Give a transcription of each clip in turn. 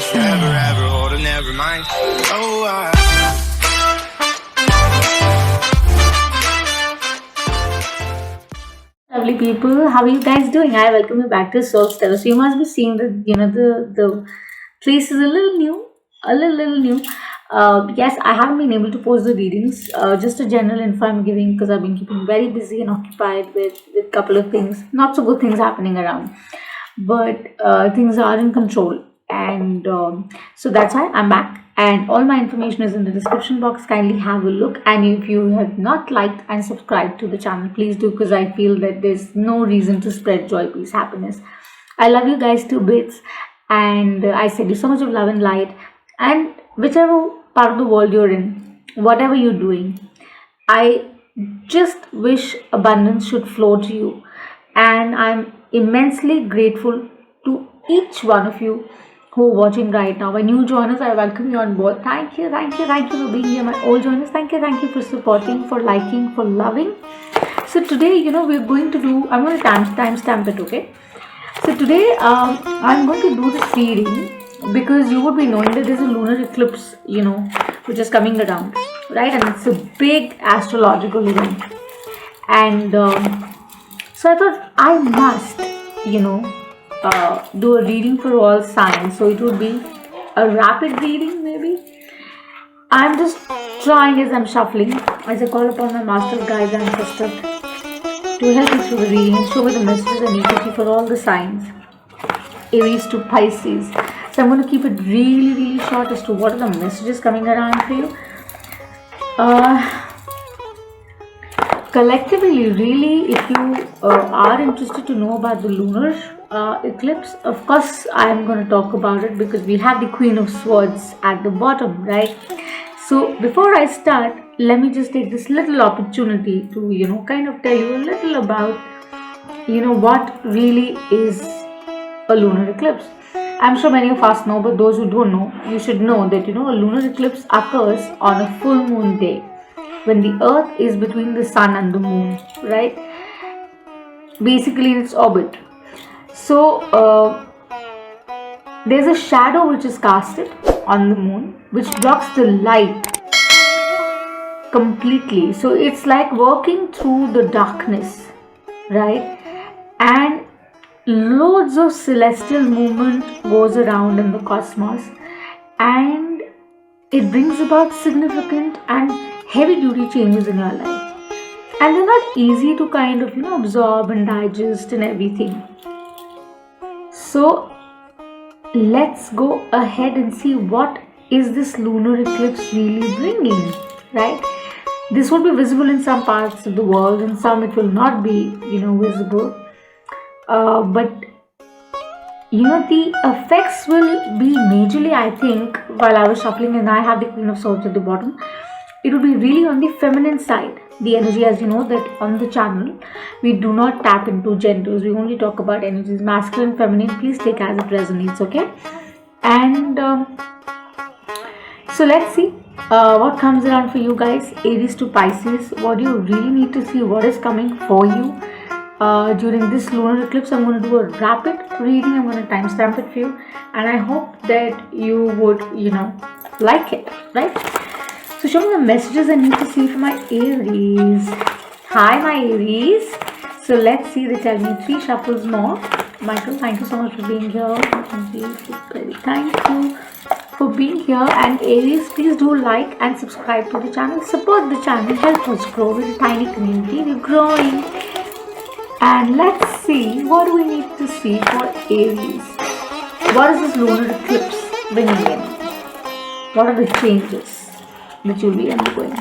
was forever, ever holding, never mind. Oh, Lovely people, how are you guys doing? I welcome you back to Soul Stellar. So you must be seeing that the place is a little new, a little new. Yes, I haven't been able to post the readings. Just a general info I'm giving because I've been keeping very busy and occupied with couple of things, not so good things happening around, but things are in control, and so that's why I'm back. And all my information is in the description box. Kindly have a look, and if you have not liked and subscribed to the channel, please do, because I feel that there's no reason to spread joy, peace, happiness. I love you guys to bits, and I send you so much of love and light. And whichever part of the world you're in, whatever you're doing, I just wish abundance should flow to you. And I'm immensely grateful to each one of you who are watching right now. When you join us, I welcome you on board. Thank you, thank you, thank you for being here, my old joiners. Thank you for supporting, for liking, for loving. So today, we're going to do, I'm going to timestamp it, okay? So today, I'm going to do this reading because you would be knowing that there's a lunar eclipse, which is coming around, right? And it's a big astrological event. And so I thought I must, do a reading for all signs. So it would be a rapid reading, maybe. I'm just trying as I'm shuffling, as I call upon my master's guides and ancestors to help me through the reading and show me the messages I need to keep for all the signs, Aries to Pisces. So I'm going to keep it really, really short as to what are the messages coming around for you. Collectively, really, if you are interested to know about the lunar eclipse, of course I am going to talk about it because we have the Queen of Swords at the bottom, right? So before I start, let me just take this little opportunity to kind of tell you a little about what really is a lunar eclipse. I'm sure many of us know, but those who don't know, you should know that a lunar eclipse occurs on a full moon day, when the earth is between the sun and the moon, right? Basically in its orbit. So there's a shadow which is casted on the moon, which blocks the light completely. So it's like walking through the darkness, right? And loads of celestial movement goes around in the cosmos, and it brings about significant and heavy duty changes in your life, and they're not easy to kind of absorb and digest and everything. So let's go ahead and see what is this lunar eclipse really bringing, right? This will be visible in some parts of the world, and some it will not be visible, but the effects will be majorly, I think, while I was shuffling and I have the Queen of Swords at the bottom, it will be really on the feminine side, the energy. As you know that on the channel we do not tap into genders, we only talk about energies, masculine, feminine. Please take as it resonates, okay? And so let's see what comes around for you guys, Aries to Pisces. What do you really need to see, what is coming for you during this lunar eclipse? I'm going to do a rapid reading. I'm going to timestamp it for you, and I hope that you would like it, right? So show me the messages I need to see for my Aries. Hi my Aries. So let's see, they tell me 3 shuffles more. Michael, thank you so much for being here. Thank you for being here. And Aries, please do like and subscribe to the channel, support the channel, help us grow. With a tiny community, we're growing. And let's see, what do we need to see for Aries? What is this lunar eclipse bringing in? What are the changes that you'll be undergoing?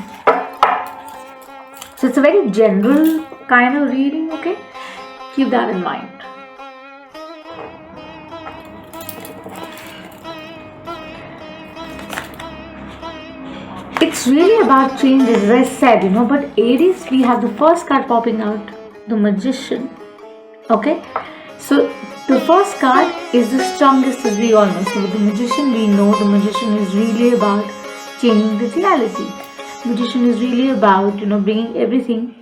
So it's a very general kind of reading, okay? Keep that in mind. It's really about changes, as I said, but Aries, we have the first card popping out, the Magician, okay? So the first card is the strongest, as we all know. So with the Magician, we know the Magician is really about changing the reality. Magician is really about bringing everything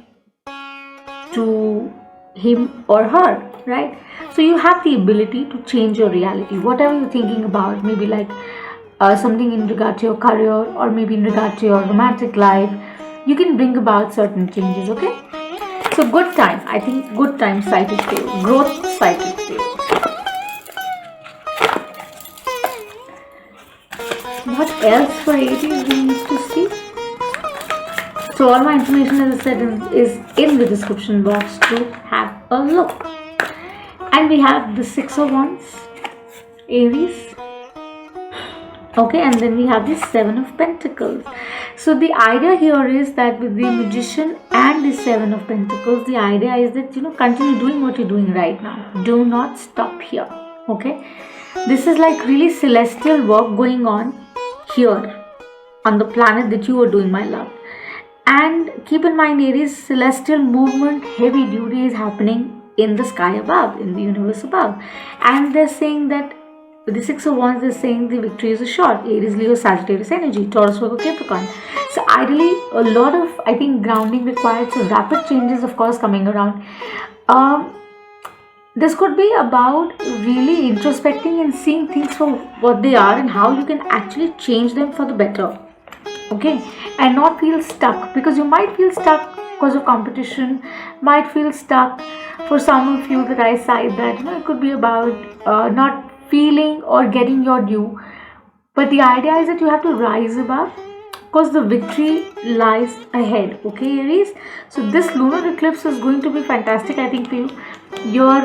to him or her, right? So you have the ability to change your reality, whatever you're thinking about, maybe like something in regard to your career, or maybe in regard to your romantic life. You can bring about certain changes, okay? So good time, I think good time cycle for you, growth cycle for you. What else for Aries we need to see? So all my information, as I said, is in the description box to have a look. And we have the Six of Wands, Aries. Okay, and then we have the Seven of Pentacles. So the idea here is that with the Magician and the Seven of Pentacles, the idea is that, continue doing what you're doing right now. Do not stop here. Okay, this is like really celestial work going on here on the planet that you are doing, my love. And keep in mind, Aries, celestial movement, heavy duty is happening in the sky above, in the universe above. And they're saying that with the Six of Wands, they're saying the victory is assured. Aries, Leo, Sagittarius energy, Taurus, Virgo, Capricorn. So ideally, a lot of, I think, grounding required. So rapid changes, of course, coming around. This could be about really introspecting and seeing things for what they are and how you can actually change them for the better. Okay, and not feel stuck, because you might feel stuck because of competition, might feel stuck for some of you that I cite that, it could be about not feeling or getting your due. But the idea is that you have to rise above, because the victory lies ahead. Okay, Aries, so this lunar eclipse is going to be fantastic, I think, for you. Your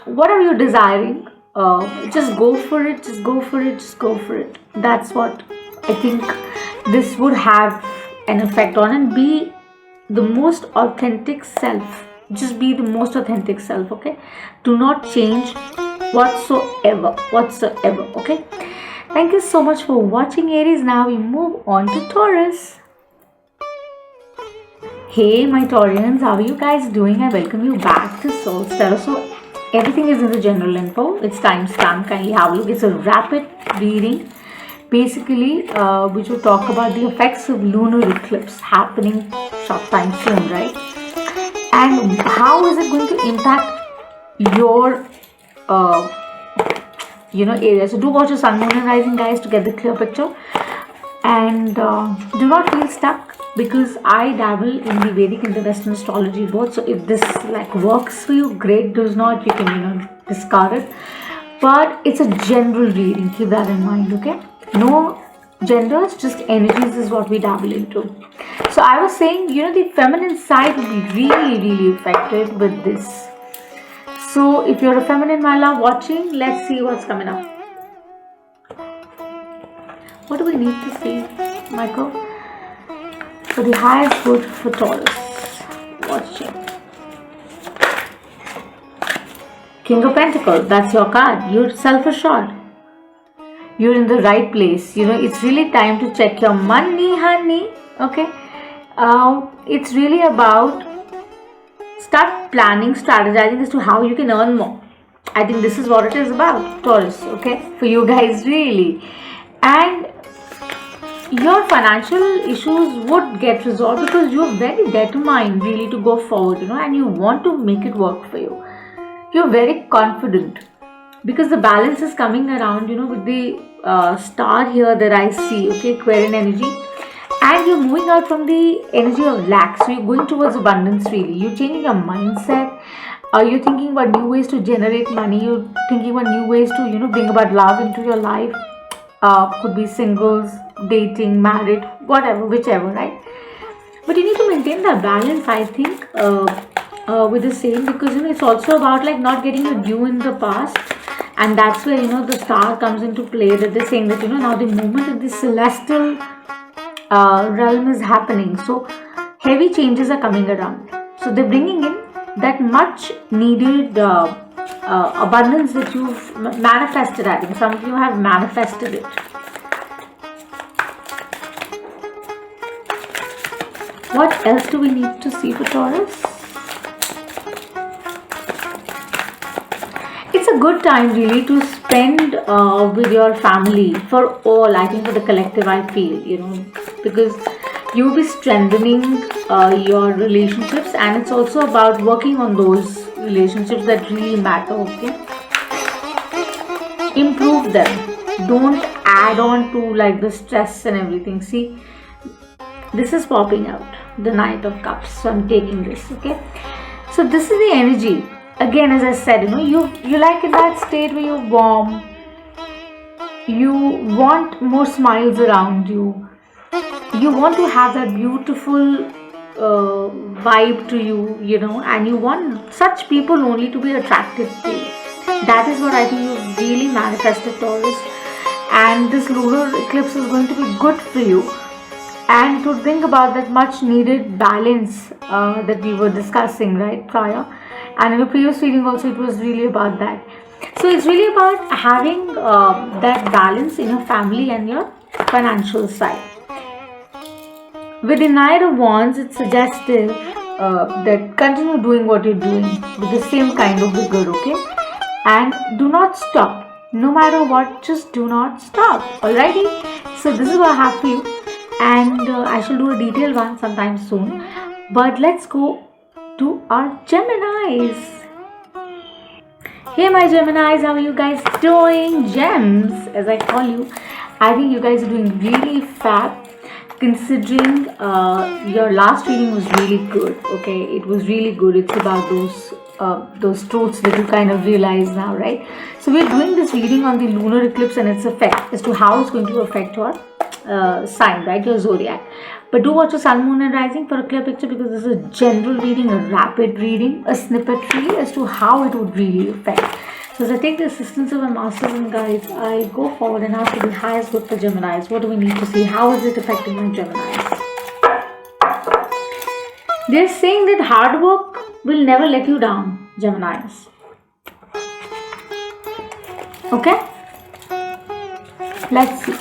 whatever you're desiring, just go for it, just go for it, just go for it. That's what I think this would have an effect on. And be the most authentic self. Just be the most authentic self, okay? Do not change whatsoever. Okay? Thank you so much for watching, Aries. Now we move on to Taurus. Hey my Taurians, how are you guys doing? I welcome you back to Soul Tarot. So everything is in the general info. It's timestamp. Kindly have a look. It's a rapid reading. Basically, which will talk about the effects of lunar eclipse happening short time soon, right? And how is it going to impact your area. So do watch your sun, moon and rising, guys, to get the clear picture. And do not feel stuck, because I dabble in the Vedic and the Western astrology both. So if this works for you, great. Does not, you can discard it. But it's a general reading. Keep that in mind, okay? No genders, just energies is what we dabble into. So I was saying, the feminine side will be really, really affected with this. So if you're a feminine, my love, watching, let's see what's coming up. What do we need to see, Michael? For the highest good for Taurus. Watching. King of Pentacles, that's your card. You're self-assured. You're in the right place. It's really time to check your money, honey. Okay. It's really about start planning, strategizing as to how you can earn more. I think this is what it is about, Taurus. Okay, for you guys, really. And your financial issues would get resolved, because you're very determined really to go forward, and you want to make it work for you. You're very confident, because the balance is coming around, with the star here that I see, okay, Aquarian energy. And you're moving out from the energy of lack. So you're going towards abundance, really. You're changing your mindset. You're thinking about new ways to generate money. You're thinking about new ways to, bring about love into your life. Could be singles, dating, married, whatever, whichever, right? But you need to maintain that balance, I think, with the same, because, it's also about not getting your due in the past. And that's where, the star comes into play, that they're saying that, now the movement in the celestial realm is happening. So heavy changes are coming around. So they're bringing in that much needed abundance that you've manifested. I think some of you have manifested it. What else do we need to see for Taurus? It's a good time really to spend with your family, for all, I think, for the collective, I feel, because you'll be strengthening your relationships, and it's also about working on those, relationships that really matter, okay? Improve them. Don't add on to like the stress and everything. See, this is popping out, the Knight of Cups. So I'm taking this, okay? So this is the energy. Again, as I said, you like in that state where you're warm. You want more smiles around you. You want to have that beautiful vibe to you, and you want such people only to be attracted to you. That is what I think you really manifested, Taurus. And this lunar eclipse is going to be good for you. And to think about that much needed balance that we were discussing right prior. And in the previous reading also it was really about that. So it's really about having that balance in your family and your financial side. With the Knight of Wands, it's suggestive that continue doing what you're doing with the same kind of vigor, okay? And do not stop. No matter what, just do not stop. Alrighty? So this is what I have for you. And I shall do a detailed one sometime soon. But let's go to our Geminis. Hey my Geminis, how are you guys doing? Gems, as I call you. I think you guys are doing really fab. Considering your last reading was really good, okay? It was really good. It's about those truths that you kind of realize now, right? So we're doing this reading on the lunar eclipse and its effect as to how it's going to affect your sign, right? Your zodiac. But do watch your sun, moon and rising for a clear picture, because this is a general reading, a rapid reading, a snippet really as to how it would really affect. So as I take the assistance of my masters and guides, I go forward and ask for the highest good for Geminis. What do we need to see? How is it affecting my Geminis? They're saying that hard work will never let you down, Geminis. Okay? Let's see.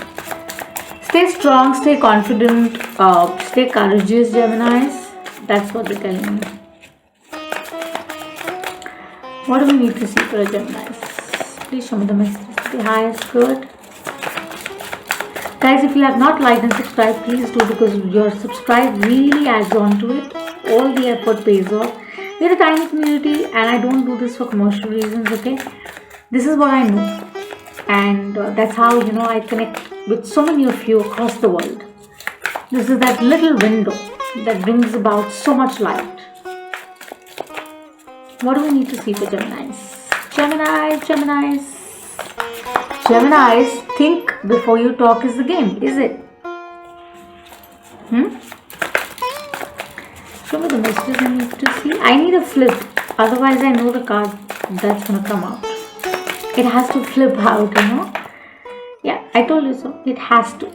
Stay strong, stay confident, stay courageous, Geminis. That's what they're telling me. What do we need to see for a Geminis? Please show me the message. The highest good. Guys, if you have not liked and subscribed, please do, because your subscribe really adds on to it. All the effort pays off. We're a tiny community and I don't do this for commercial reasons, okay? This is what I know. And that's how, I connect with so many of you across the world. This is that little window that brings about so much light. What do we need to see for Geminis? Geminis, think before you talk is the game, is it? Show me the messages I need to see. I need a flip, otherwise I know the card that's going to come out. It has to flip out, Yeah, I told you so. It has to.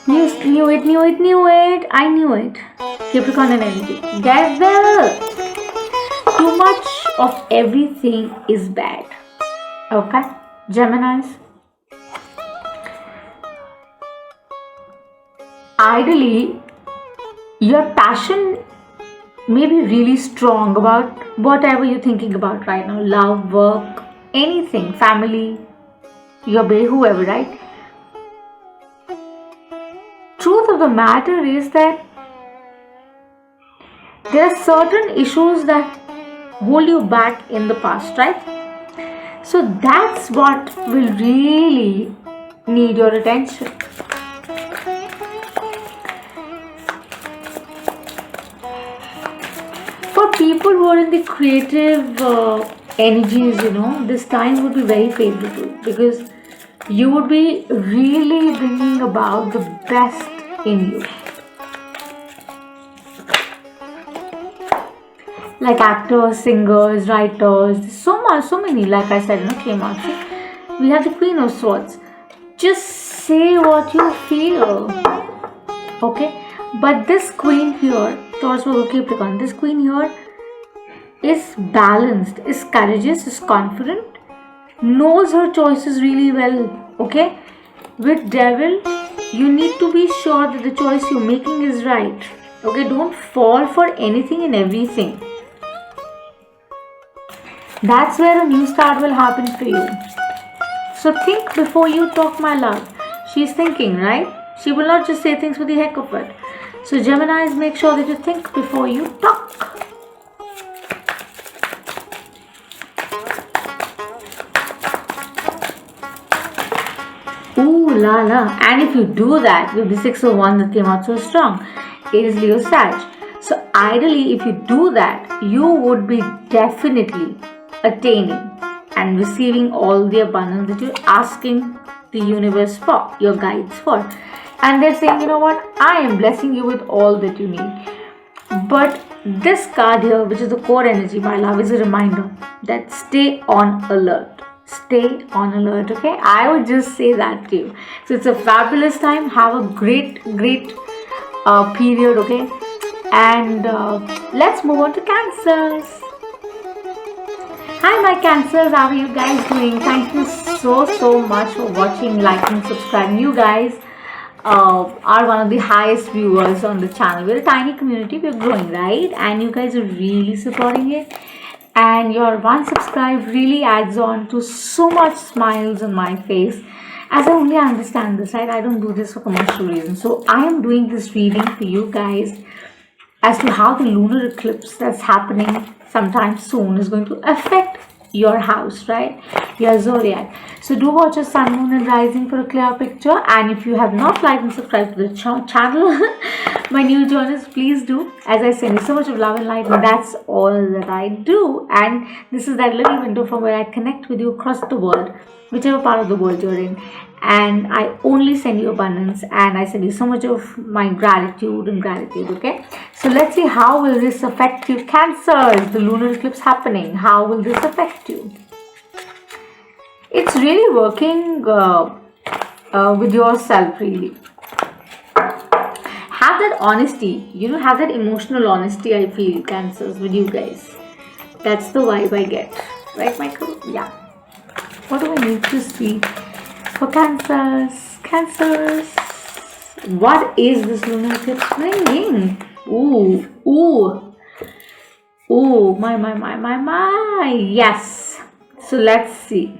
Knew it. I knew it. Capricorn and energy. Devil! Too much of everything is bad. Okay? Geminis. Ideally, your passion may be really strong about whatever you're thinking about right now. Love, work, anything, family, your baby, whoever, right? Truth of the matter is that there are certain issues that hold you back in the past, right? So that's what will really need your attention. For people who are in the creative energies, this time would be very favorable, because you would be really bringing about the best in you. Like actors, singers, writers, so many, like I said, came out. We have the Queen of Swords. Just say what you feel. Okay? But this Queen here, Taurus, Virgo, Capricorn, this Queen here is balanced, is courageous, is confident, knows her choices really well. Okay? With Devil, you need to be sure that the choice you're making is right. Okay? Don't fall for anything and everything. That's where a new start will happen for you. So think before you talk, my love. She's thinking, right? She will not just say things for the heck of it. So Geminis, make sure that you think before you talk. la la. And if you do that with the 6 of Wands that came out so strong, it is Leo Sag. So ideally, if you do that, you would be definitely attaining and receiving all the abundance that you're asking the universe for, your guides for. And they're saying, you know what, I am blessing you with all that you need. But this card here, which is the core energy, my love, is a reminder that stay on alert. Stay on alert, okay? I would just say that to you. So it's a fabulous time. Have a great period, okay? And let's move on to Cancers. Hi my Cancers, how are you guys doing? Thank you so much for watching, liking, subscribing. You guys are one of the highest viewers on the channel. We're a tiny community, we're growing, right? And you guys are really supporting it, and your one subscribe really adds on to so much smiles on my face, as I only understand this, right? I don't do this for commercial reasons. So I am doing this reading for you guys as to how the lunar eclipse that's happening sometime soon is going to affect your house, right? Your zodiac. So do watch your sun, moon and rising for a clear picture. And if you have not liked and subscribed to the channel, my new joiners, please do, as I send you so much of love and light, and that's all that I do. And this is that little window from where I connect with you across the world, whichever part of the world you're in, and I only send you abundance, and I send you so much of my gratitude, okay? So let's see, how will this affect you, Cancers? The lunar eclipse happening, how will this affect you? It's really working with yourself, really. Have that honesty, have that emotional honesty, I feel, Cancers, with you guys. That's the vibe I get, right, Michael? Yeah. What do I need to see for Cancers? Cancers. What is this lunar eclipse bringing? Ooh, my. Yes. So let's see.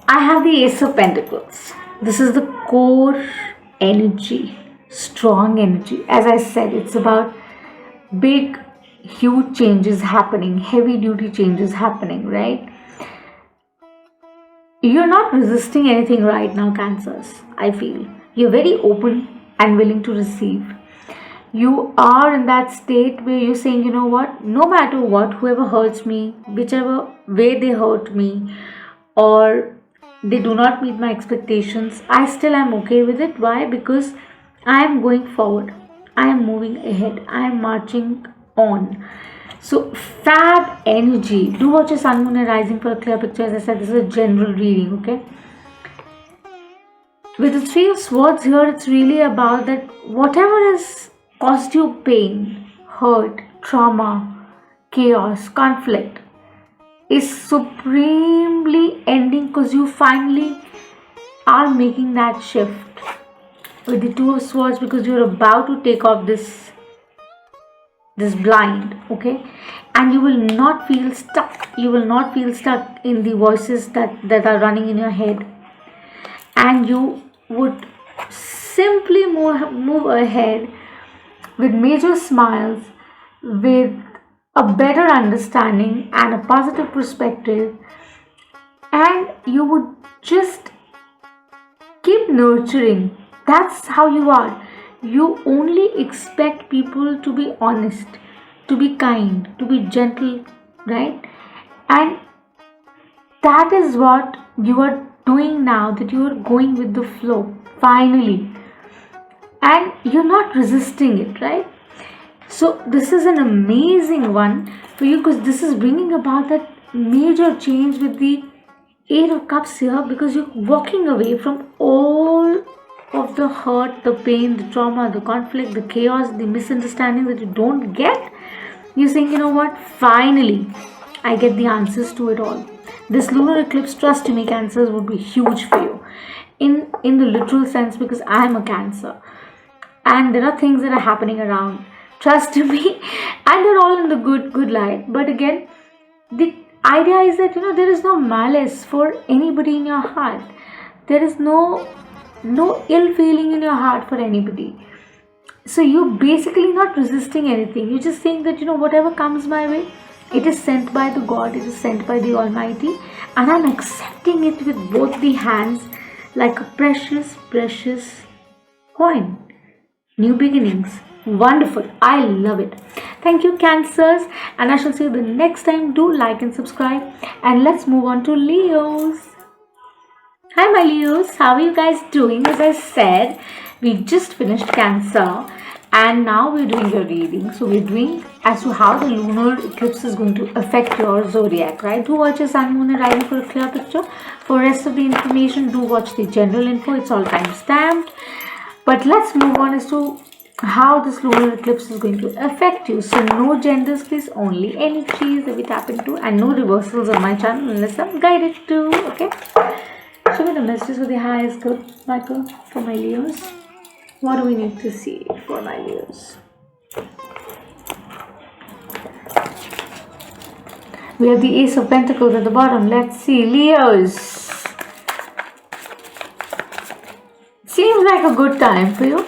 I have the Ace of Pentacles. This is the core energy, strong energy. As I said, it's about big, huge changes happening, heavy duty changes happening, right? You're not resisting anything right now, Cancers, I feel. You're very open and willing to receive. You are in that state where you're saying, you know what, no matter what, whoever hurts me, whichever way they hurt me, or they do not meet my expectations, I still am okay with it. Why? Because I am going forward. I am moving ahead. I am marching on. So fab energy. Do watch your sun, moon and rising for a clear picture. As I said, this is a general reading, okay? With the Three of Swords here, it's really about that whatever has caused you pain, hurt, trauma, chaos, conflict is supremely ending, because you finally are making that shift with the Two of Swords, because you're about to take off this blind, okay? And you will not feel stuck. You will not feel stuck in the voices that are running in your head, and you would simply move ahead with major smiles, with a better understanding and a positive perspective, and you would just keep nurturing. That's how you are. You only expect people to be honest, to be kind, to be gentle, right? And that is what you are doing now, that you are going with the flow, finally. And you're not resisting it, right? So this is an amazing one for you, because this is bringing about that major change with the Eight of Cups here, because you're walking away from all of the hurt, the pain, the trauma, the conflict, the chaos, the misunderstanding that you don't get. You're saying, you know what, finally I get the answers to it all. This lunar eclipse, trust me, Cancers, would be huge for you in the literal sense, because I am a Cancer and there are things that are happening around, trust me, and they're all in the good light. But again, the idea is that, there is no malice for anybody in your heart. There is no ill feeling in your heart for anybody. So you're basically not resisting anything. You're just saying that, whatever comes my way, It is sent by the God, it is sent by the Almighty, and I'm accepting it with both the hands like a precious, precious coin. New beginnings. Wonderful. I love it. Thank you, Cancers, and I shall see you the next time. Do like and subscribe, and let's move on to Leos. Hi, my Leos. How are you guys doing? As I said, we just finished Cancer, and now we're doing your reading. So we're doing as to how the lunar eclipse is going to affect your zodiac, right? Do watch your sun, moon, and rising for a clear picture. For rest of the information, do watch the general info. It's all time stamped. But let's move on as to how this lunar eclipse is going to affect you. So no genders, please, only energies that we tap into, and no reversals on my channel unless I'm guided to. Okay. Show me the messages for the highest good, Michael, for my Leos. What do we need to see for my Leos? We have the Ace of Pentacles at the bottom. Let's see, Leos. Seems like a good time for you.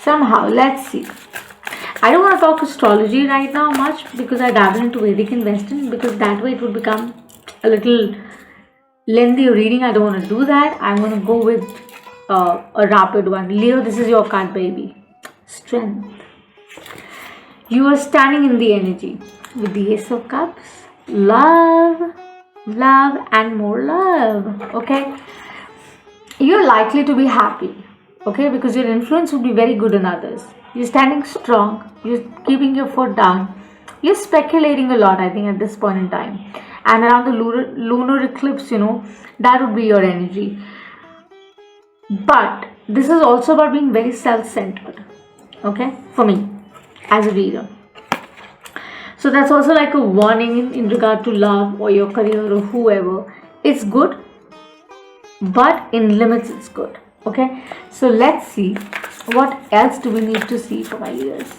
Somehow, let's see. I don't want to talk astrology right now much because I dabble into Vedic and Western, because that way it would become a little lengthy reading. I don't want to do that. I'm going to go with a rapid one. Leo, this is your card, baby. Strength. You are standing in the energy with the Ace of Cups. Love, love, and more love. Okay. You're likely to be happy. Okay, because your influence will be very good on others. You're standing strong. You're keeping your foot down. You're speculating a lot, I think, at this point in time. And around the lunar eclipse, that would be your energy. But this is also about being very self-centered. Okay, for me, as a reader. So that's also like a warning in regard to love or your career or whoever. It's good, but in limits it's good. Okay, so let's see what else do we need to see for my Leos.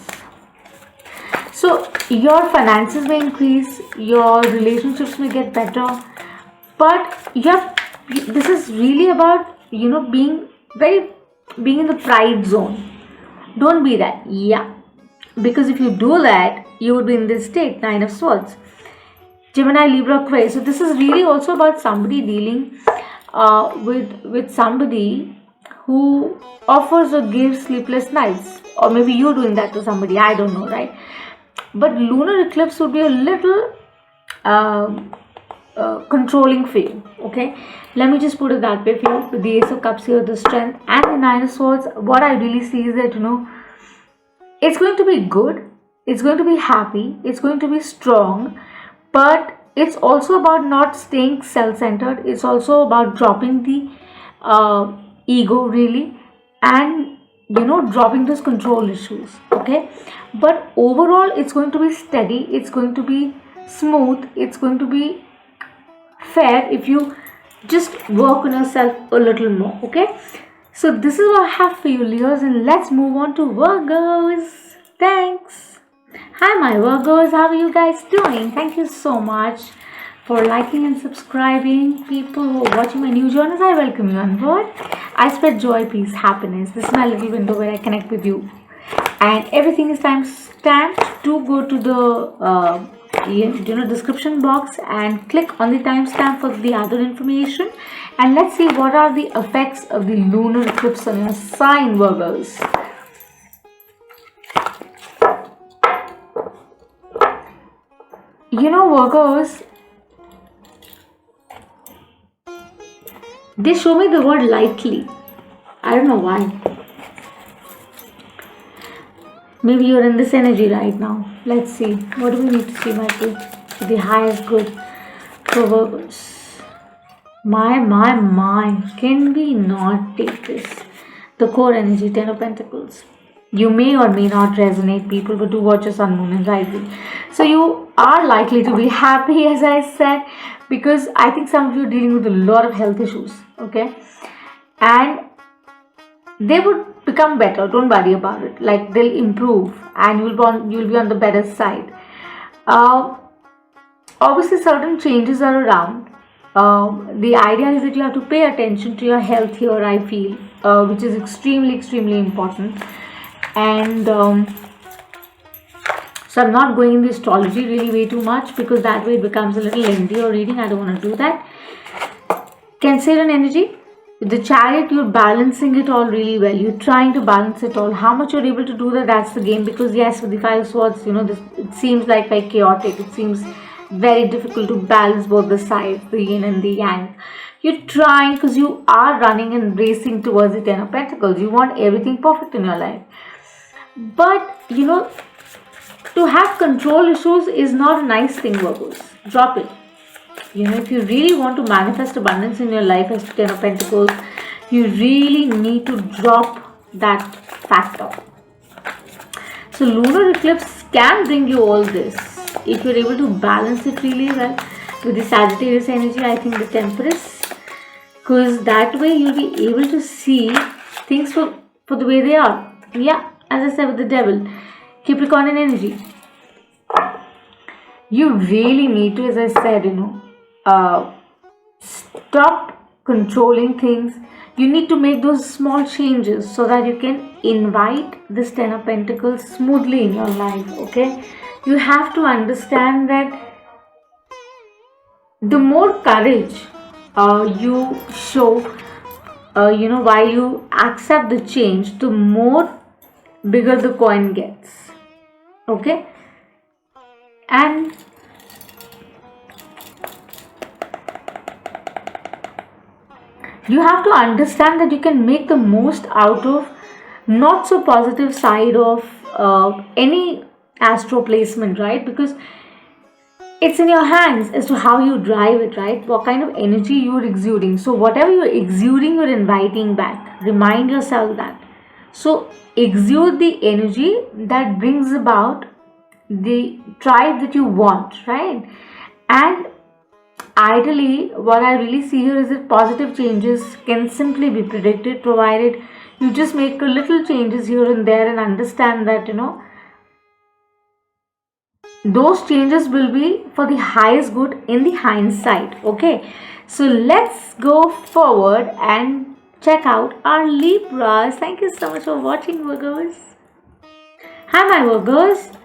So your finances may increase, your relationships may get better, but this is really about being in the pride zone. Don't be that. Yeah, because if you do that, you would be in this state. 9 of Swords, Gemini, Libra, Aquarius. So this is really also about somebody dealing with somebody who offers or gives sleepless nights, or maybe you're doing that to somebody, I don't know, right? But lunar eclipse would be a little controlling for you. Okay, let me just put it that way for you. With the Ace of Cups here, the Strength, and the 9 of Swords, what I really see is that it's going to be good, it's going to be happy, it's going to be strong, but it's also about not staying self-centered. It's also about dropping the ego, really, and dropping those control issues. Okay, but overall it's going to be steady, it's going to be smooth, it's going to be fair if you just work on yourself a little more. Okay, so this is what I have for you, Leos, and let's move on to Virgos. Thanks. Hi, my Virgos, how are you guys doing? Thank you so much for liking and subscribing. People who are watching my new journals, I welcome you on board. I spread joy, peace, happiness. This is my little window where I connect with you, and everything is time stamped. Do go to the description box and click on the timestamp for the other information, and let's see what are the effects of the lunar eclipse on your sign, Virgos. Virgos, they show me the word lightly. I don't know why. Maybe you're in this energy right now. Let's see. What do we need to see, Michael? The highest good for Virgos. My. Can we not take this? The core energy, 10 of Pentacles. You may or may not resonate, people, but do watch your sun, moon, and rising. So you are likely to be happy, as I said, because I think some of you are dealing with a lot of health issues. Okay, and they would become better. Don't worry about it. Like, they'll improve, and you'll be on the better side. Obviously, certain changes are around. The idea is that you have to pay attention to your health here, I feel, which is extremely important. And So I'm not going in the astrology really way too much, because that way it becomes a little lengthy or reading. I don't want to do that. Cancerian energy. The Chariot, you're balancing it all really well. You're trying to balance it all. How much you're able to do that, that's the game. Because yes, with the Five of Swords, this, it seems like very chaotic. It seems very difficult to balance both the sides, the yin and the yang. You're trying, because you are running and racing towards the Ten of Pentacles. You want everything perfect in your life. But, to have control issues is not a nice thing, Virgos. Drop it. If you really want to manifest abundance in your life as Ten of Pentacles, you really need to drop that factor. So lunar eclipse can bring you all this if you're able to balance it really well with the Sagittarius energy. I think the Temperance, because that way you'll be able to see things for the way they are. Yeah, as I said with the Devil, Capricorn energy. You really need to, as I said, stop controlling things. You need to make those small changes so that you can invite this Ten of Pentacles smoothly in your life. Okay, you have to understand that the more courage you show, while you accept the change, the more bigger the coin gets. Okay, and you have to understand that you can make the most out of not so positive side of any astro placement, right? Because it's in your hands as to how you drive it, right? What kind of energy you're exuding. So whatever you're exuding, you're inviting back. Remind yourself that. So exude the energy that brings about the tribe that you want, right? And ideally, what I really see here is that positive changes can simply be predicted, provided you just make a little changes here and there and understand that, those changes will be for the highest good in the hindsight. Okay, so let's go forward and check out our Libras. Thank you so much for watching, Virgos. Hi, my Virgos.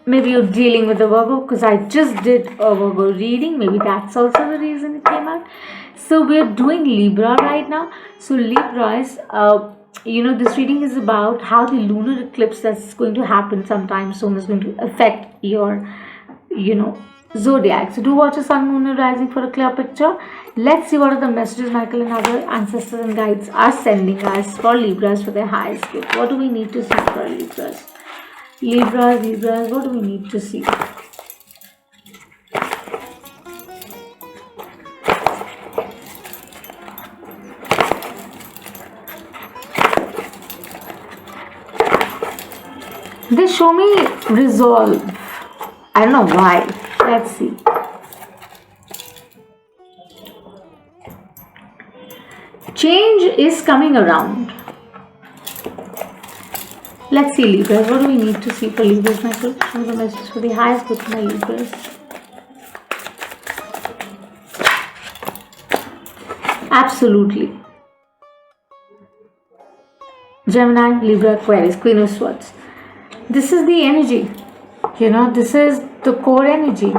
Maybe you're dealing with a Virgo, because I just did a Virgo reading. Maybe that's also the reason it came out. So we're doing Libra right now. So Libras, this reading is about how the lunar eclipse that's going to happen sometime soon is going to affect your, zodiac. So do watch the sun, moon and rising for a clear picture. Let's see what are the messages Michael and other ancestors and guides are sending us for Libras for their highest good. What do we need to see for Libras? Libras, what do we need to see? They show me resolve. I don't know why. Let's see. Change is coming around. Let's see, Libras. What do we need to see for Libras, Michael? What are the messages for the highest good for my Libras? Absolutely. Gemini, Libra, Aquarius, Queen of Swords. This is the energy. This is the core energy.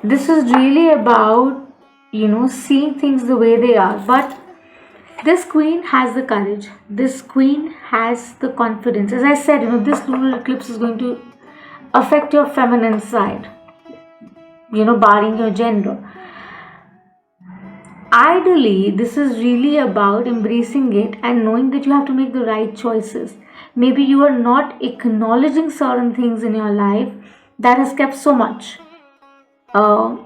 This is really about, seeing things the way they are. But this queen has the courage. This queen has the confidence. As I said, this lunar eclipse is going to affect your feminine side, barring your gender. Ideally, this is really about embracing it and knowing that you have to make the right choices. Maybe you are not acknowledging certain things in your life that has kept so much, that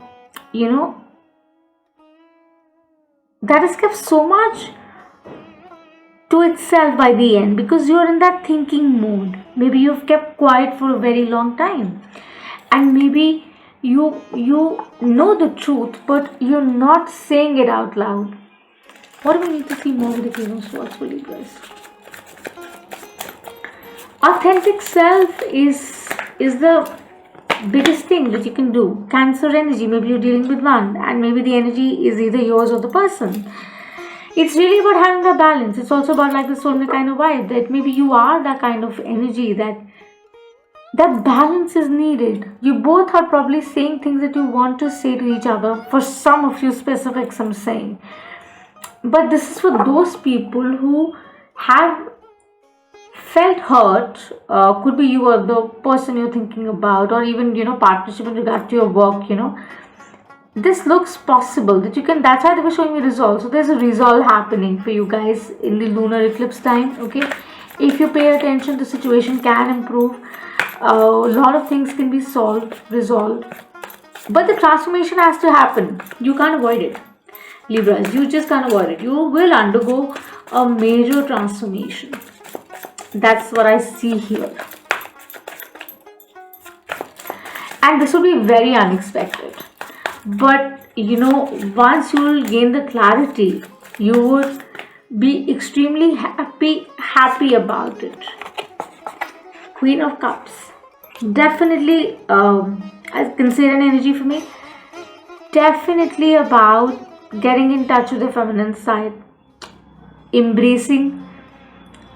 has kept so much to itself by the end, because you're in that thinking mode. Maybe you've kept quiet for a very long time, and maybe you know the truth, but you're not saying it out loud. What do we need to see more with the Queen of Swords for Libras? Authentic self is the biggest thing that you can do. Cancer energy, maybe you're dealing with one, and maybe the energy is either yours or the person. It's really about having the balance. It's also about like the soulmate kind of vibe, that maybe you are that kind of energy that That balance is needed. You both are probably saying things that you want to say to each other. For some of you specifics, I'm saying. But this is for those people who have felt hurt. Could be you or the person you're thinking about, or even partnership in regard to your work. This looks possible that you can. That's why they were showing me resolve. So there's a resolve happening for you guys in the lunar eclipse time. Okay, if you pay attention, the situation can improve. A lot of things can be resolved, but the transformation has to happen. You can't avoid it, Libras. You just can't avoid it. You will undergo a major transformation. That's what I see here, and this will be very unexpected. But once you will gain the clarity, you would be extremely happy about it. Queen of Cups, definitely I consider an energy for me. Definitely about getting in touch with the feminine side, embracing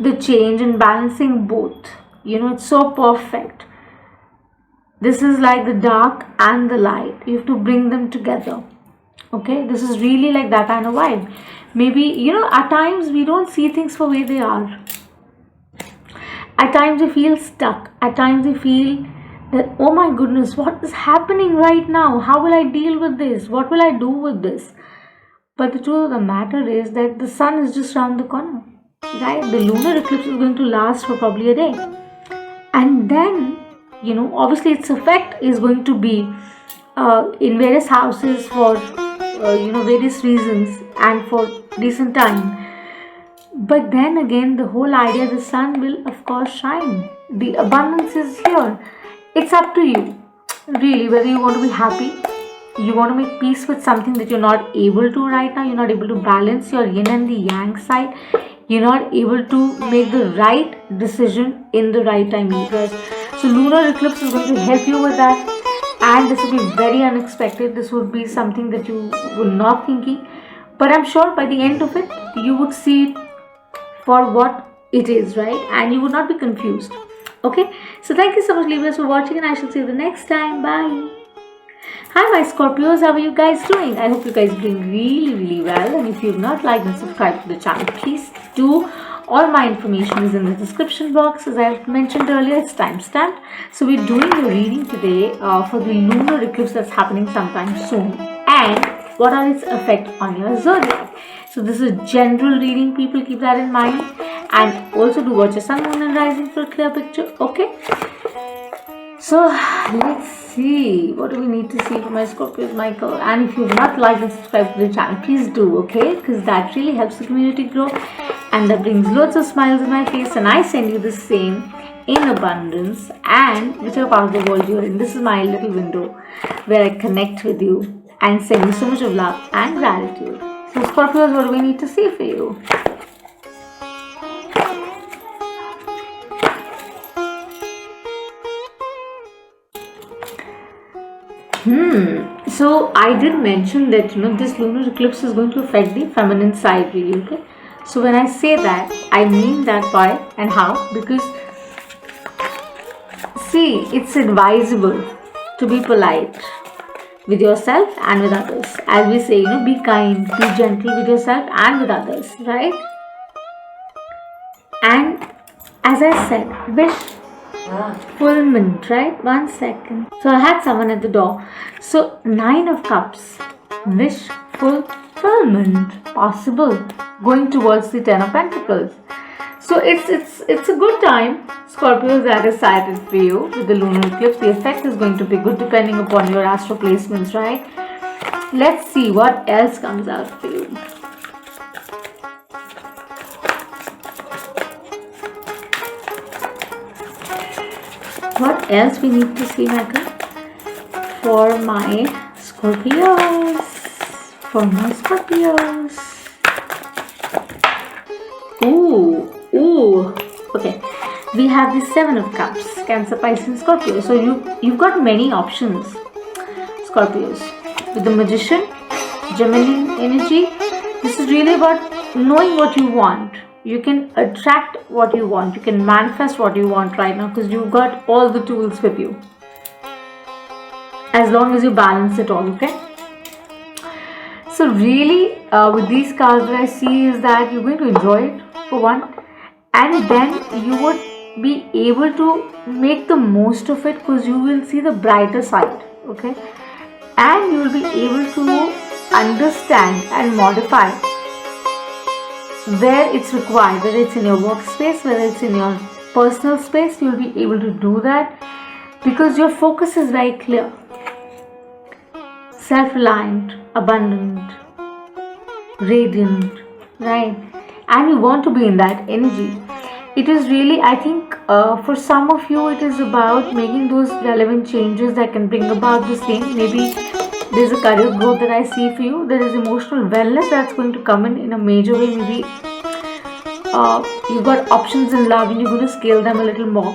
the change and balancing both. It's so perfect. This is like the dark and the light. You have to bring them together. Okay, this is really like that kind of vibe. Maybe at times we don't see things for where they are. At times we feel stuck. At times we feel that, oh my goodness, what is happening right now? How will I deal with this? What will I do with this? But the truth of the matter is that the sun is just around the corner, right? The lunar eclipse is going to last for probably a day. And then, obviously its effect is going to be in various houses for, various reasons and for decent time. But then again, the whole idea, the sun will of course shine. The abundance is here. It's up to you, really, whether you want to be happy, you want to make peace with something that you're not able to right now. You're not able to balance your yin and the yang side. You're not able to make the right decision in the right time, Libras. So lunar eclipse is going to help you with that, and this will be very unexpected. This would be something that you were not thinking, but I'm sure by the end of it, you would see it for what it is, right? And you would not be confused. Okay, so thank you so much, Libras, for watching, and I shall see you the next time. Bye. Hi my Scorpios, how are you guys doing? I hope you guys are doing really well, and if you have not liked and subscribed to the channel, please do. All my information is in the description box. As I mentioned earlier, it's time-stamped. So we're doing the reading today for the lunar eclipse that's happening sometime soon, and what are its effect on your zodiac. So this is general reading, people, keep that in mind, and also do watch your sun, moon and rising for a clear picture. Okay, so let's see, what do we need to see for my Scorpios, Michael? And if you've not liked and subscribed to the channel, please do, okay, because that really helps the community grow, and that brings loads of smiles in my face, and I send you the same in abundance. And whichever part of the world you're in, this is my little window where I connect with you and send you so much of love and gratitude. So Scorpios, what do we need to see for you? So I did mention that this lunar eclipse is going to affect the feminine side really, okay? So when I say that, I mean that why and how, because see, it's advisable to be polite with yourself and with others. As we say, be kind, be gentle with yourself and with others, right? And as I said, wish fulfillment, right? 1 second. So I had someone at the door. So 9 of Cups, wish fulfillment, possible, going towards the 10 of Pentacles. So it's a good time, Scorpios, that is sighted for you with the lunar eclipse. The effect is going to be good depending upon your astro placements, right? Let's see what else comes out for you. What else we need to see, Michael, for my Scorpios? For my Scorpios. Ooh. Okay. We have the 7 of Cups, Cancer, Pisces, Scorpio. So you've got many options, Scorpios. With the Magician, Gemini energy, this is really about knowing what you want, you can attract what you want, you can manifest what you want right now, because you've got all the tools with you, as long as you balance it all. Okay, so really with these cards, what I see is that you're going to enjoy it for one, and then you would be able to make the most of it, because you will see the brighter side. Okay, and you will be able to understand and modify where it's required, whether it's in your workspace, whether it's in your personal space. You'll be able to do that because your focus is very clear, self-reliant, abundant, radiant, right? And you want to be in that energy. It is really, I think, for some of you, it is about making those relevant changes that can bring about the same. Maybe there's a career growth that I see for you. There is emotional wellness that's going to come in a major way. Maybe you've got options in love and you're going to scale them a little more.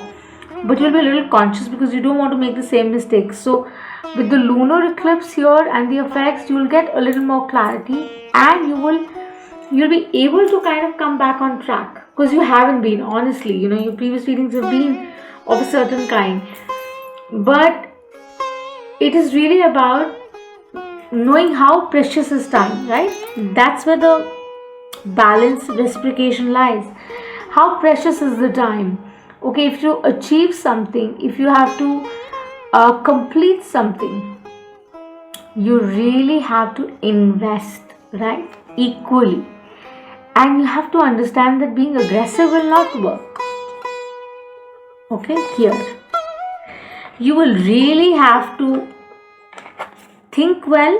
But you'll be a little conscious because you don't want to make the same mistakes. So with the lunar eclipse here and the effects, you will get a little more clarity, and you'll be able to kind of come back on track, because you haven't been, honestly. Your previous readings have been of a certain kind. But it is really about knowing how precious is time, right? That's where the balance, reciprocation lies. How precious is the time? Okay, if you achieve something, if you have to complete something, you really have to invest, right? Equally. And you have to understand that being aggressive will not work. Okay, here. You will really have to think well,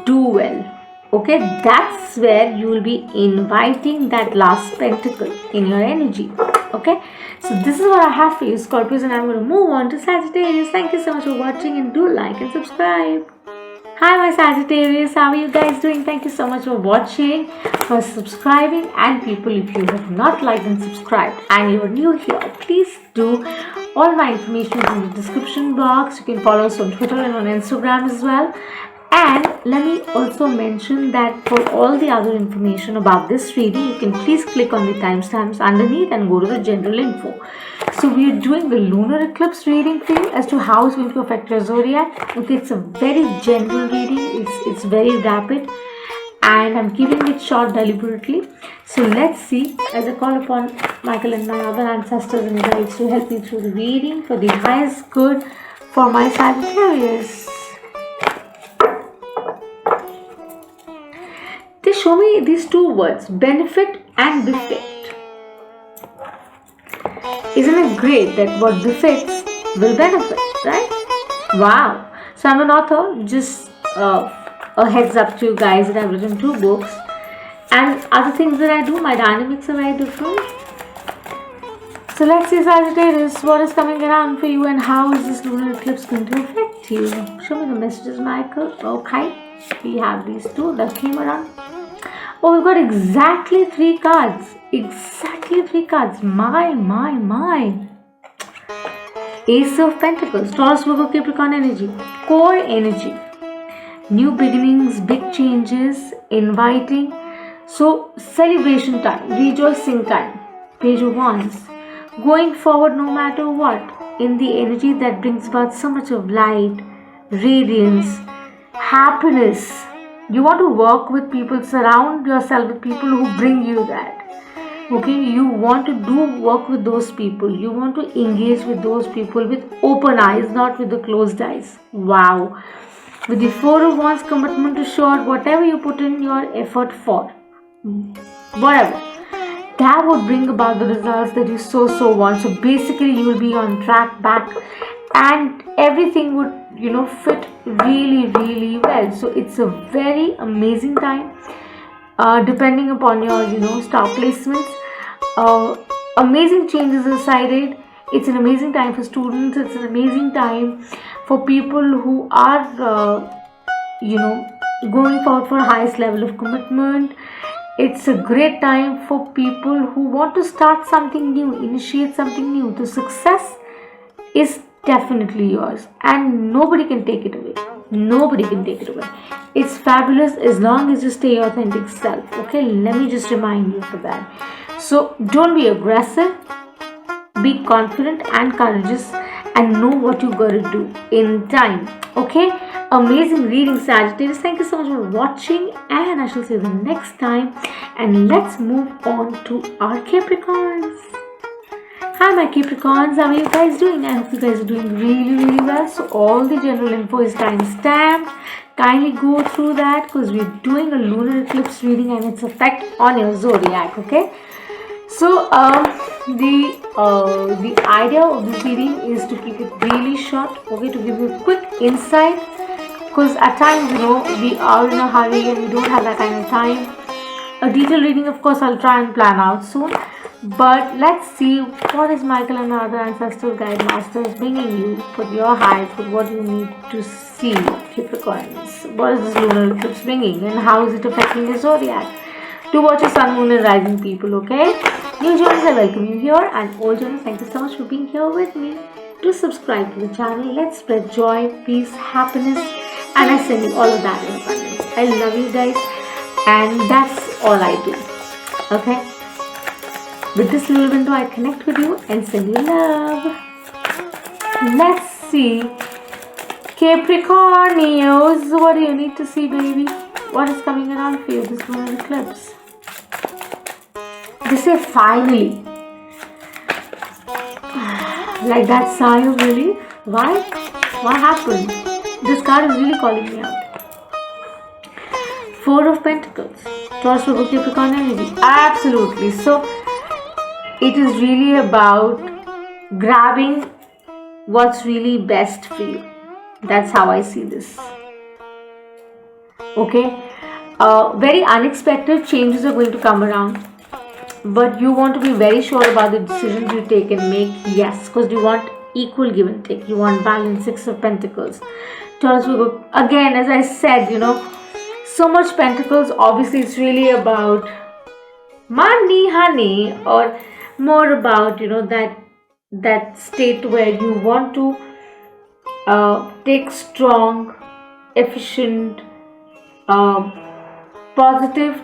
do well. Okay, that's where you will be inviting that last pentacle in your energy. Okay, so this is what I have for you, Scorpios, and I'm going to move on to Sagittarius. Thank you so much for watching, and do like and subscribe. Hi my Sagittarius, how are you guys doing? Thank you so much for watching, for subscribing, and people, if you have not liked and subscribed and you are new here, please do. All my information is in the description box. You can follow us on Twitter and on Instagram as well. And let me also mention that for all the other information about this reading, you can please click on the timestamps underneath and go to the general info. So we are doing the lunar eclipse reading for you as to how it's going to affect your zodiac. Okay, it's a very general reading. It's very rapid, and I'm keeping it short deliberately. So let's see, as I call upon Michael and my other ancestors and guides to help me through the reading for the highest good for my Sagittarius. They show me these two words, benefit and befit. Isn't it great that what befits will benefit, right? Wow. So I'm an author, just a heads up to you guys that I've written 2 books. And other things that I do, my dynamics are very different. So let's see, Sagittarius, what is coming around for you and how is this lunar eclipse going to affect you? Show me the messages, Michael. Okay. We have these 2 that came around. Oh, we've got exactly 3 cards. Exactly 3 cards. My. Ace of Pentacles, Taurus, Virgo, Capricorn energy, core energy, new beginnings, big changes, inviting. So celebration time, rejoicing time, Page of Wands, going forward no matter what, in the energy that brings about so much of light, radiance, happiness. You want to work with people, surround yourself with people who bring you that. Okay, you want to do work with those people. You want to engage with those people with open eyes, not with the closed eyes. Wow. With the 4 of Wands, commitment assured, whatever you put in your effort for, whatever, that would bring about the results that you so want. So basically you will be on track back, and everything would fit really well. So it's a very amazing time, depending upon your star placements. Amazing changes decided. It's an amazing time for students. It's an amazing time for people who are going forward for highest level of commitment. It's a great time for people who want to start something new, initiate something new. The success is definitely yours and nobody can take it away. Nobody can take it away. It's fabulous as long as you stay your authentic self. Okay, let me just remind you for that. So don't be aggressive, be confident and courageous, and know what you gotta do in time. Okay, amazing reading, Sagittarius. Thank you so much for watching, and I shall see you the next time. And let's move on to our Capricorns. Hi my Capricorns, how are you guys doing? I hope you guys are doing really well. So all the general info is time stamped. Kindly go through that because we're doing a lunar eclipse reading and its effect on your zodiac. Okay. So the idea of this reading is to keep it really short. Okay, to give you a quick insight, because at times we are in a hurry and we don't have that kind of time. A detailed reading, of course, I'll try and plan out soon. But let's see what is Michael and other ancestral guide masters bringing you for your highs, for what you need to see, Capricorns. What is this lunar eclipse bringing and how is it affecting your zodiac? Do watch your sun, moon and rising, people, okay? New joiners, I welcome you here, and old joiners, thank you so much for being here with me. Do subscribe to the channel. Let's spread joy, peace, happiness, and I send you all of that in abundance. I love you guys, and that's all I do, okay? With this little window, I connect with you and send you love. Let's see. Capricornios, what do you need to see, baby? What is coming around for you this lunar eclipse? They say finally. Like that sigh of relief. Why? What happened? This card is really calling me out. Four of Pentacles. Taurus, Virgo, Capricorn energy. Absolutely. So, it is really about grabbing what's really best for you. That's how I see this. Okay? Very unexpected changes are going to come around. But you want to be very sure about the decisions you take and make. Yes, because you want equal give and take. You want balance. Six of Pentacles. Taurus, Virgo. Again, as I said, so much Pentacles. Obviously, it's really about money, honey, or more about that state where you want to take strong, efficient, positive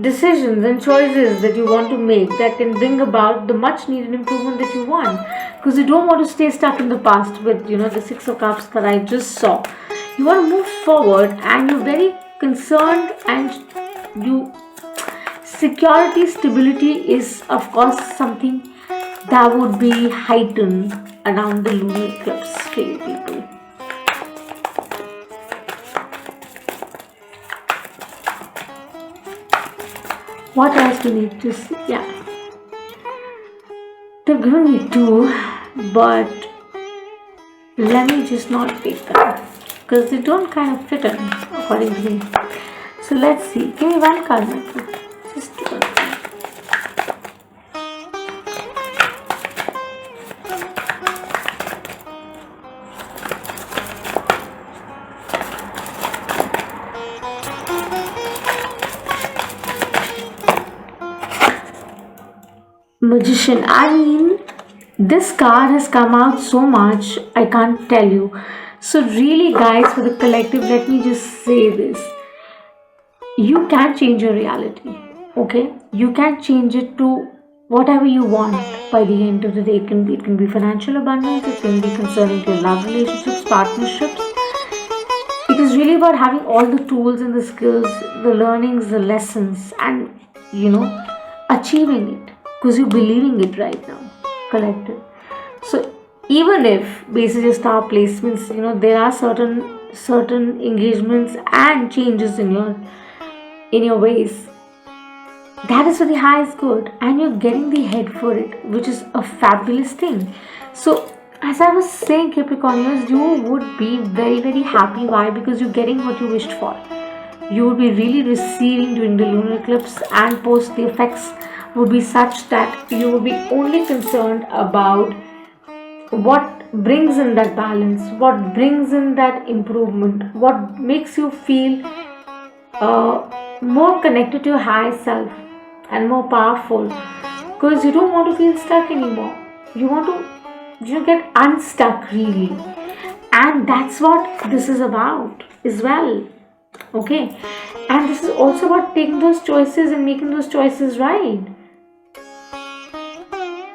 decisions and choices that you want to make that can bring about the much needed improvement that you want, because you don't want to stay stuck in the past with the Six of Cups that I just saw. You want to move forward, and you're very concerned, and security, stability is of course something that would be heightened around the lunar eclipse for you people. What else do you need to see? Yeah, they've given me two, but let me just not take them because they don't kind of fit in according to me. So let's see. Give me one card. Just one. Magician. I mean, this card has come out so much, I can't tell you. So really guys, for the collective, let me just say this. You can change your reality, okay? You can change it to whatever you want by the end of the day. It can be financial abundance, it can be concerning to your love relationships, partnerships. It is really about having all the tools and the skills, the learnings, the lessons, and achieving it. Because you're believing it right now, collective. So even if basis your star placements, there are certain engagements and changes in your ways, that is for the highest good, and you're getting the head for it, which is a fabulous thing. So as I was saying, Capricornians, you would be very, very happy. Why? Because you're getting what you wished for. You would be really receiving during the lunar eclipse, and post the effects would be such that you would be only concerned about what brings in that balance, what brings in that improvement, what makes you feel more connected to your higher self and more powerful, because you don't want to feel stuck anymore. You want to get unstuck really, And that's what this is about as well. Okay, and this is also about taking those choices and making those choices right,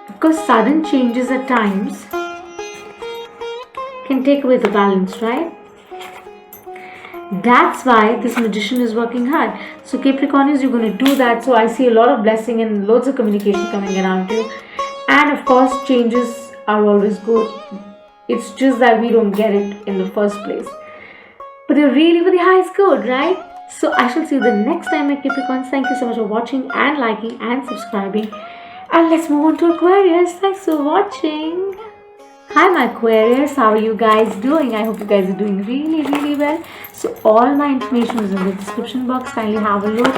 because sudden changes at times can take away the balance, right? That's why this magician is working hard. So Capricornians, you're going to do that. So I see a lot of blessing and loads of communication coming around you. And of course, changes are always good. It's just that we don't get it in the first place. But the really very high is good, right? So I shall see you the next time, my Capricorns. Thank you so much for watching and liking and subscribing. And let's move on to Aquarius. Thanks for watching. Hi my Aquarius, how are you guys doing? I hope you guys are doing really well. So all my information is in the description box, kindly have a look.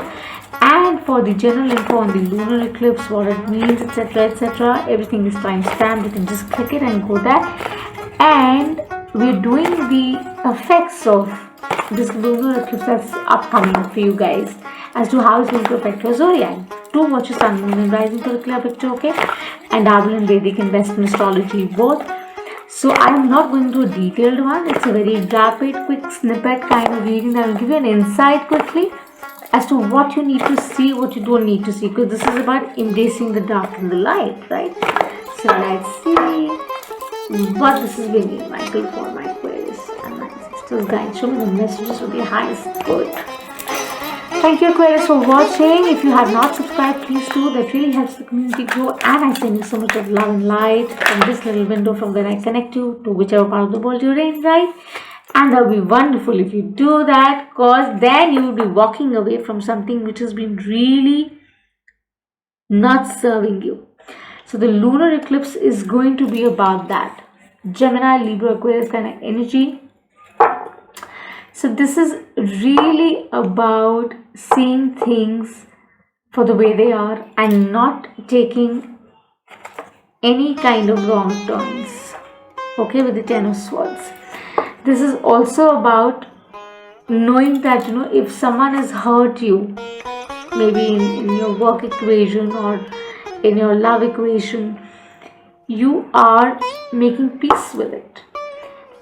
And for the general info on the lunar eclipse, what it means, etc, everything is time stamped. You can just click it and go there. And we're doing the effects of this lunar eclipse that's upcoming for you guys as to how it's going to affect your zodiac. Do watch your sun, moon and rising for a clear picture, okay? And dabble in Vedic and Western astrology both. So I am not going to a detailed one. It's a very rapid, quick snippet kind of reading that will give you an insight quickly as to what you need to see, what you don't need to see, because this is about embracing the dark and the light, right? So let's see what this is bringing, Michael, for my Aquarius and my sisters. Guys, show me the messages of the highest good. Thank you, Aquarius, for watching. If you have not subscribed, please do. That really helps the community grow. And I send you so much of love and light from this little window from where I connect you to whichever part of the world you're in, right? And that will be wonderful if you do that, because then you will be walking away from something which has been really not serving you. So the lunar eclipse is going to be about that. Gemini, Libra, Aquarius kind of energy. So this is really about seeing things for the way they are and not taking any kind of wrong turns. Okay, with the Ten of Swords. This is also about knowing that, if someone has hurt you, maybe in your work equation or in your love equation, you are making peace with it.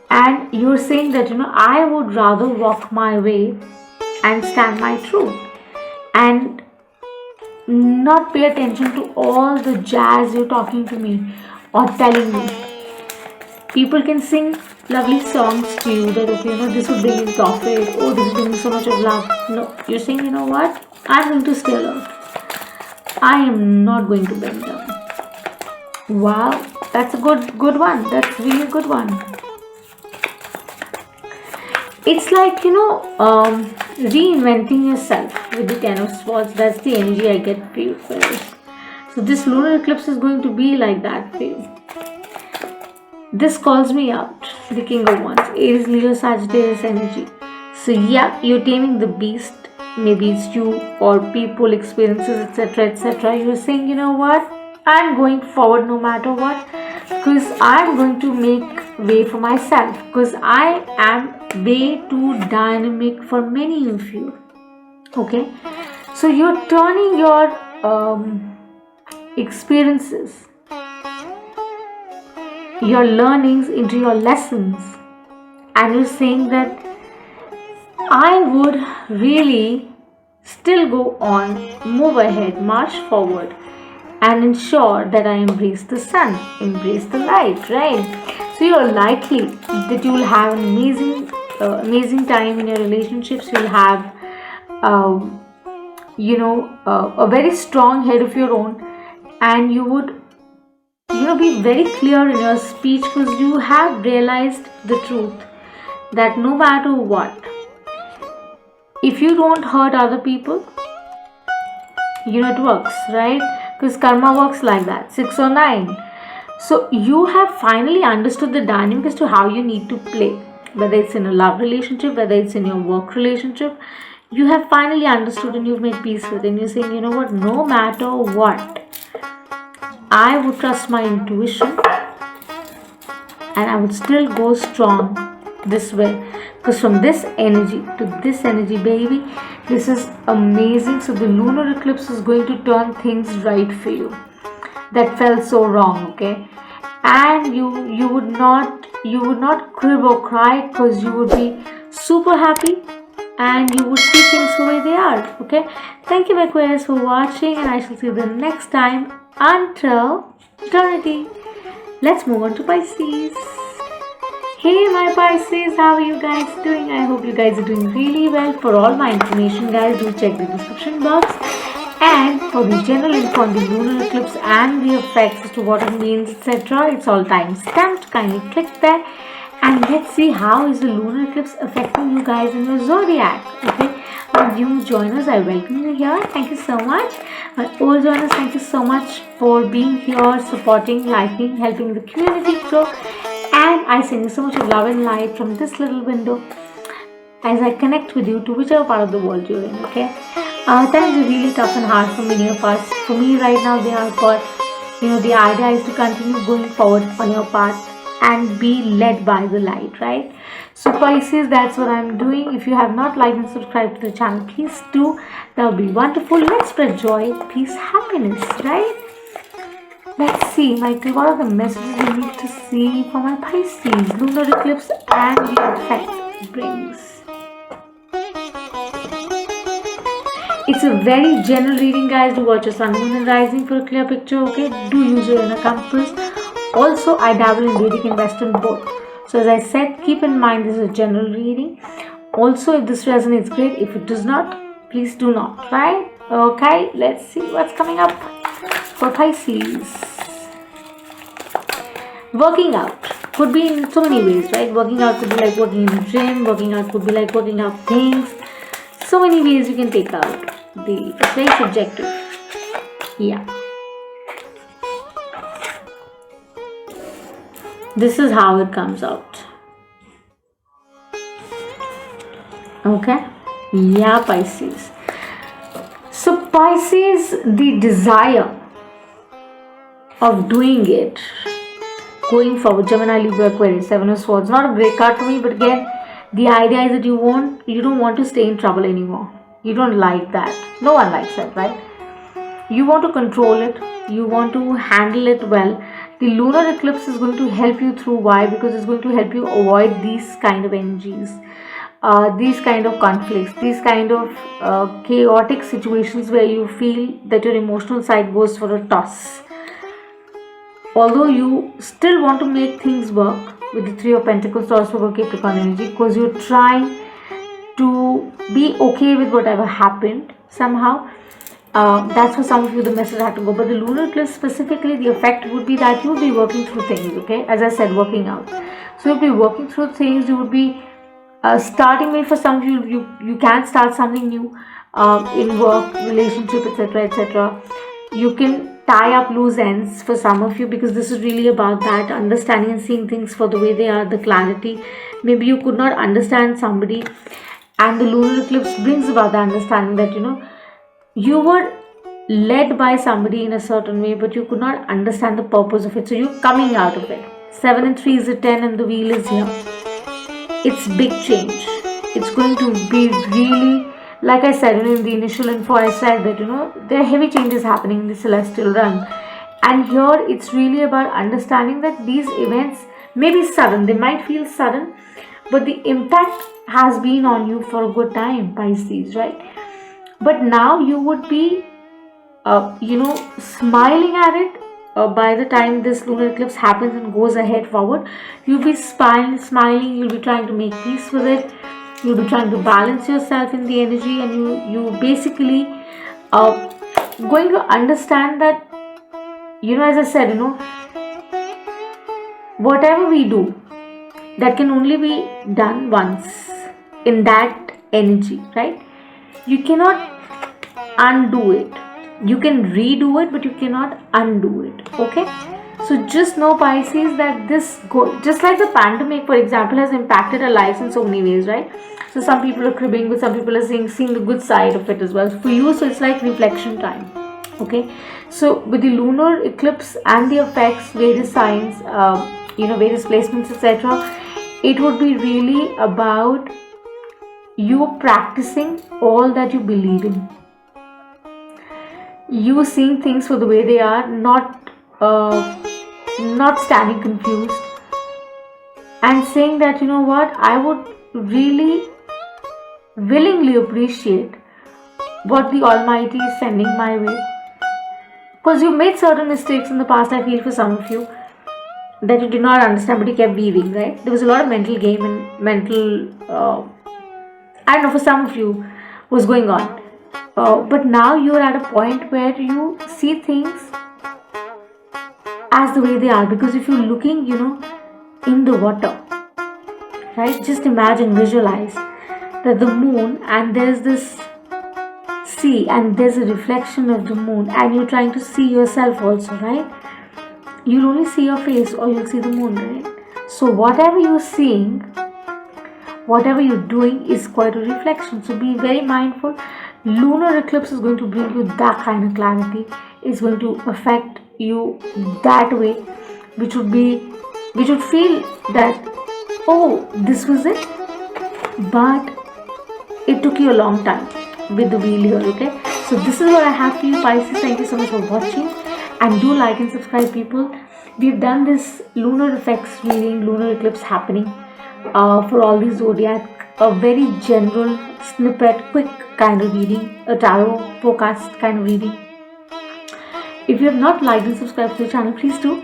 And you're saying that, I would rather walk my way and stand my truth and not pay attention to all the jazz you're talking to me or telling me. People can sing lovely songs to you that, okay, this would bring in profit. Oh, this is bringing so much of love. No, you're saying, what? I'm going to stay alert. I am not going to bend down. Wow, that's a good one. That's really a good one. It's like, reinventing yourself with the Ten of Swords. That's the energy I get for you, Aquarius. So this lunar eclipse is going to be like that for you. This calls me out, the King of Wands, Aries, Leo, Sagittarius energy. So yeah, you're taming the beast. Maybe it's you or people, experiences, etc. You're saying, what? I'm going forward no matter what, because I'm going to make way for myself, because I am way too dynamic for many of you. Okay, so you're turning your experiences, your learnings into your lessons, and you're saying that I would really still go on, move ahead, march forward, and ensure that I embrace the sun, embrace the light, right? So you're likely that you will have an amazing time in your relationships. You'll have, a very strong head of your own, and you would, be very clear in your speech, because you have realized the truth that no matter what, if you don't hurt other people, it works, right? Because karma works like that, 6 or 9. So you have finally understood the dynamic as to how you need to play, whether it's in a love relationship, whether it's in your work relationship. You have finally understood and you've made peace with it. And you're saying, what, no matter what, I would trust my intuition and I would still go strong this way. Because from this energy to this energy, baby, this is amazing. So the lunar eclipse is going to turn things right for you that felt so wrong, okay? And you would not you would not crib or cry, because you would be super happy and you would see things the way they are. Okay, thank you, my Aquarius, for watching, and I shall see you the next time. Until eternity. Let's move on to Pisces. Hey my Pisces, how are you guys doing? I hope you guys are doing really well. For all my information, guys, do check the description box. And for the general info on the lunar eclipse and the effects as to what it means, etc., it's all time stamped. Kindly click there. And let's see how is the lunar eclipse affecting you guys in your zodiac. Okay, my new joiners, I welcome you here. Thank you so much. My old joiners, thank you so much for being here, supporting, liking, helping the community grow. And I send you so much of love and light from this little window as I connect with you to whichever part of the world you're in. Okay, times are really tough and hard for many of us. For me right now, they are got, the idea is to continue going forward on your path and be led by the light, right? So Pisces, that's what I'm doing. If you have not liked and subscribed to the channel, please do. That would be wonderful. Let's spread joy, peace, happiness, right? Let's see, Michael, what are the messages we need to see for my Pisces? Lunar eclipse and the effect it brings. It's a very general reading, guys. Do watch your sun, moon and rising for a clear picture, okay? Do use your inner compass. Also, I dabble in Vedic and Western both. So as I said, keep in mind this is a general reading. Also, if this resonates, great. If it does not, please do not, right? Okay, let's see what's coming up for Pisces. Working out could be in so many ways, right? Working out could be like working in the gym. Working out could be like working out things. So many ways you can take out. It's very subjective. Yeah. This is how it comes out. Okay? Yeah, Pisces. So Pisces, the desire of doing it, going forward, Gemini, Libra, Aquarius, Seven of Swords. Not a great card for me, but again, the idea is that you don't want to stay in trouble anymore. You don't like that. No one likes that, right? You want to control it. You want to handle it well. The lunar eclipse is going to help you through. Why? Because it's going to help you avoid these kind of energies, these kind of conflicts, these kind of chaotic situations where you feel that your emotional side goes for a toss. Although you still want to make things work with the Three of Pentacles, Taurus, Virgo, Capricorn energy, because you're trying to be okay with whatever happened somehow. That's for some of you the message had to go. But the lunar eclipse specifically, the effect would be that you would be working through things, okay? As I said, working out. So you'll be working through things, you would be starting with, for some of you can start something new in work, relationship, etc., etc. You can tie up loose ends for some of you, because this is really about that, understanding and seeing things for the way they are, the clarity. Maybe you could not understand somebody, and the lunar eclipse brings about the understanding that, you were led by somebody in a certain way, but you could not understand the purpose of it. So you're coming out of it. 7 and 3 is a 10, and the wheel is here. It's big change. It's going to be really, like I said in the initial info, I said that there are heavy changes happening in the celestial realm, and here it's really about understanding that these events may be sudden. They might feel sudden, but the impact has been on you for a good time, Pisces, right? But now you would be, smiling at it. By the time this lunar eclipse happens and goes ahead forward, you'll be smiling. You'll be trying to make peace with it. You'll be trying to balance yourself in the energy, and you basically going to understand that, as I said, whatever we do, that can only be done once in that energy, right? You cannot undo it. You can redo it, but you cannot undo it. Okay? So just know, Pisces, that just like the pandemic, for example, has impacted our lives in so many ways, right? So some people are cribbing, but some people are seeing the good side of it as well. For you, so it's like reflection time. Okay? So with the lunar eclipse and the effects, various signs, various placements, etc., it would be really about you practicing all that you believe in. You seeing things for the way they are, not standing confused, and saying that, you know what, I would really willingly appreciate what the Almighty is sending my way. Because you made certain mistakes in the past, I feel, for some of you, that you did not understand, but you kept weaving, right? There was a lot of mental game and mental, I don't know, for some of you, was going on. But now you're at a point where you see things as the way they are. Because if you're looking, in the water, right? Just imagine, visualize that the moon, and there's this sea, and there's a reflection of the moon, and you're trying to see yourself also, right? You'll only see your face, or you'll see the moon, right? So whatever you're seeing, whatever you're doing is quite a reflection. So be very mindful. Lunar eclipse is going to bring you that kind of clarity. It's going to affect you that way, which would feel that, oh, this was it, but it took you a long time with the wheel here. Okay, so this is what I have for you, Pisces. Thank you so much for watching, and do like and subscribe, people. We've done this lunar effects reading, lunar eclipse happening, for all these zodiac, a very general snippet, quick kind of reading, a tarot forecast kind of reading. If you have not liked and subscribed to the channel, please do,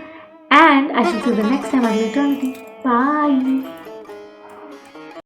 and I shall see you the next time until eternity. Bye.